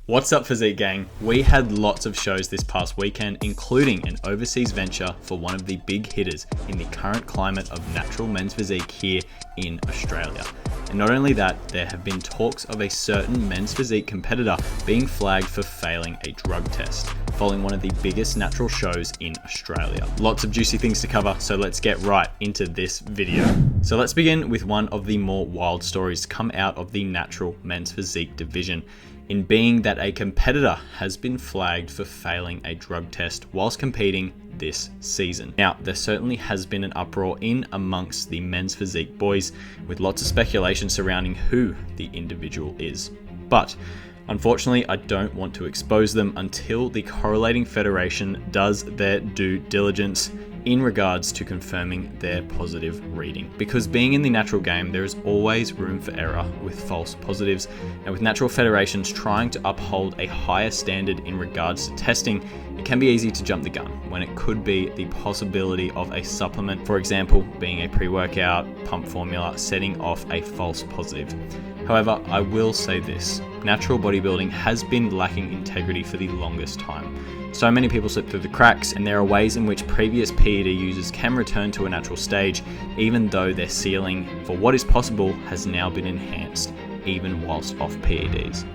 What's up, Physique gang? We had lots of shows this past weekend, including an overseas venture for one of the big hitters in the current climate of natural men's physique here in Australia. And not only that, there have been talks of a certain men's physique competitor being flagged for failing a drug test, following one of the biggest natural shows in Australia. Lots of juicy things to cover, so let's get right into this video. So let's begin with one of the more wild stories to come out of the natural men's physique division, in being that a competitor has been flagged for failing a drug test whilst competing this season. Now, there certainly has been an uproar in amongst the men's physique boys, with lots of speculation surrounding who the individual is. But unfortunately, I don't want to expose them until the correlating federation does their due diligence in regards to confirming their positive reading. Because being in the natural game, there is always room for error with false positives, and with natural federations trying to uphold a higher standard in regards to testing, it can be easy to jump the gun when it could be the possibility of a supplement, for example, being a pre-workout pump formula, setting off a false positive. However, I will say this, natural bodybuilding has been lacking integrity for the longest time. So many people slip through the cracks, and there are ways in which previous PED users can return to a natural stage, even though their ceiling for what is possible has now been enhanced, even whilst off PEDs.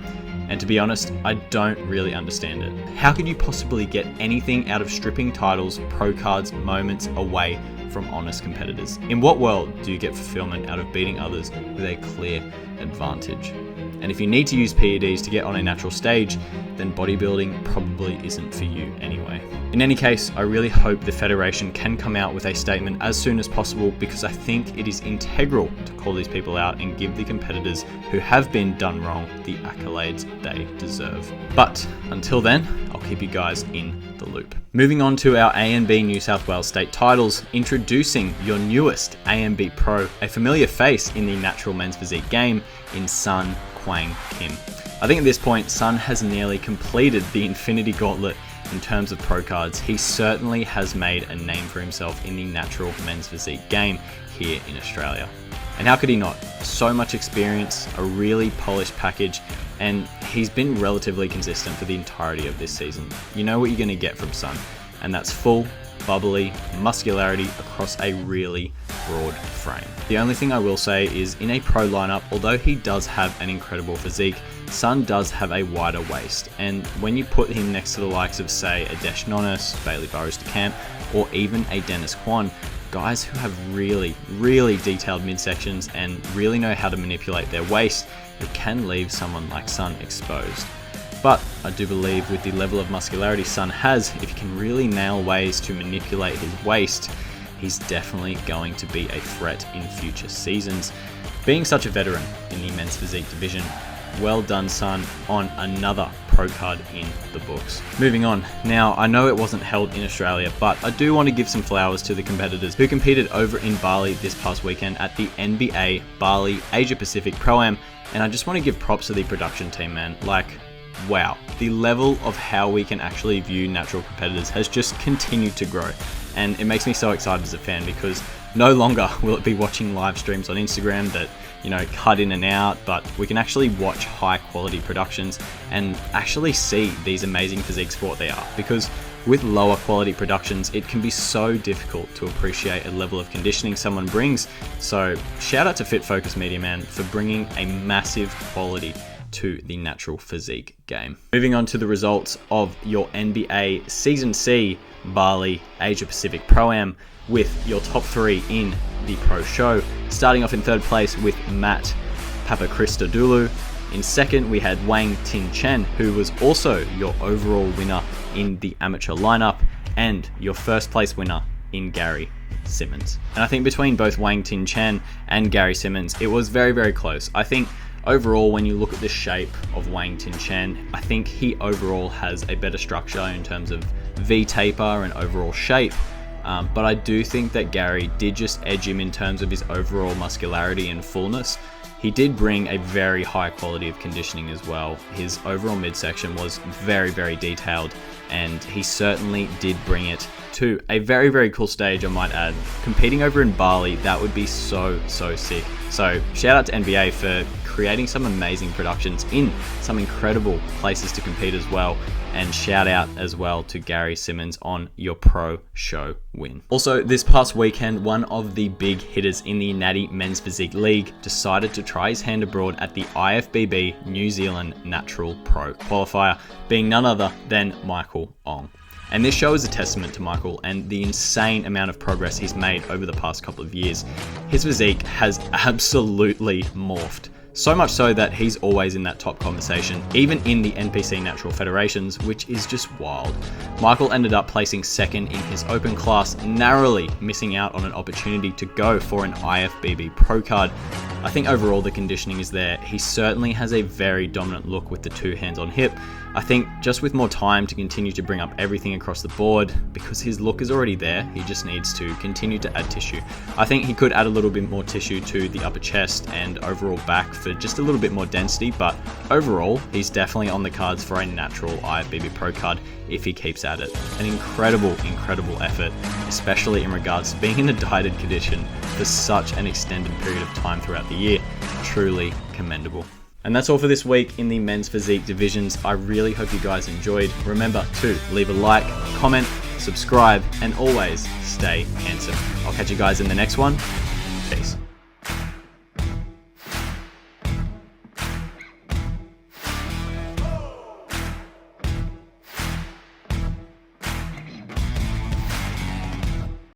And to be honest, I don't really understand it. How could you possibly get anything out of stripping titles, pro cards, moments away from honest competitors? In what world do you get fulfillment out of beating others with a clear advantage? And if you need to use PEDs to get on a natural stage, then bodybuilding probably isn't for you anyway. In any case, I really hope the Federation can come out with a statement as soon as possible, because I think it is integral to call these people out and give the competitors who have been done wrong the accolades they deserve. But until then, I'll keep you guys in the loop. Moving on to our ANB New South Wales State Titles, introducing your newest ANB Pro, a familiar face in the natural men's physique game in Sun Quang Kim. I think at this point, Sun has nearly completed the Infinity Gauntlet in terms of pro cards. He certainly has made a name for himself in the natural men's physique game here in Australia. And how could he not? So much experience, a really polished package, and he's been relatively consistent for the entirety of this season. You know what you're going to get from Sun, and that's full, bubbly muscularity across a really broad frame. The only thing I will say is, in a pro lineup, although he does have an incredible physique, Sun does have a wider waist, and when you put him next to the likes of, say, a Desh Nonis, Bailey Burrows de Camp, or even a Dennis Kwan, guys who have really detailed midsections and really know how to manipulate their waist, it can leave someone like Sun exposed. But I do believe with the level of muscularity Sun has, if he can really nail ways to manipulate his waist, he's definitely going to be a threat in future seasons. Being such a veteran in the men's physique division, well done Sun on another pro card in the books. Moving on, now I know it wasn't held in Australia, but I do want to give some flowers to the competitors who competed over in Bali this past weekend at the NBA Bali Asia Pacific Pro, and I just want to give props to the production team, man. Like, wow, the level of how we can actually view natural competitors has just continued to grow, and it makes me so excited as a fan, because no longer will it be watching live streams on Instagram that, you know, cut in and out, but we can actually watch high quality productions and actually see these amazing physiques for what they are. Because with lower quality productions, it can be so difficult to appreciate a level of conditioning someone brings. So shout out to Fit Focus Media, man, for bringing a massive quality to the natural physique game. Moving on to the results of your NBA Season C Bali Asia Pacific Pro-Am, with your top three in the pro show. Starting off in third place with Matt Papakristodulu. In second, we had Wang Tin Chen, who was also your overall winner in the amateur lineup, and your first place winner in Gary Simmons. And I think between both Wang Tin Chen and Gary Simmons, it was very close. I think overall, when you look at the shape of Wang Tin Chen, I think he overall has a better structure in terms of V-taper and overall shape. But I do think that Gary did just edge him in terms of his overall muscularity and fullness. He did bring a very high quality of conditioning as well. His overall midsection was very detailed, and he certainly did bring it to a very cool stage, I might add. Competing over in Bali, that would be so sick. So shout out to NBA for creating some amazing productions in some incredible places to compete as well. And shout out as well to Gary Simmons on your pro show win. Also, this past weekend, one of the big hitters in the Natty Men's Physique League decided to try his hand abroad at the IFBB New Zealand Natural Pro Qualifier, being none other than Mykel Ong. And this show is a testament to Mykel and the insane amount of progress he's made over the past couple of years. His physique has absolutely morphed. So much so that he's always in that top conversation, even in the NPC Natural Federations, which is just wild. Mykel ended up placing second in his open class, narrowly missing out on an opportunity to go for an IFBB Pro card. I think overall the conditioning is there. He certainly has a very dominant look with the two hands on hip. I think just with more time to continue to bring up everything across the board, because his look is already there, he just needs to continue to add tissue. I think he could add a little bit more tissue to the upper chest and overall back for just a little bit more density, but overall, he's definitely on the cards for a Natural IFBB Pro card if he keeps at it. An incredible effort, especially in regards to being in a dieted condition for such an extended period of time throughout the year. Truly commendable. And that's all for this week in the men's physique divisions. I really hope you guys enjoyed. Remember to leave a like, comment, subscribe, and always stay handsome. I'll catch you guys in the next one. Peace.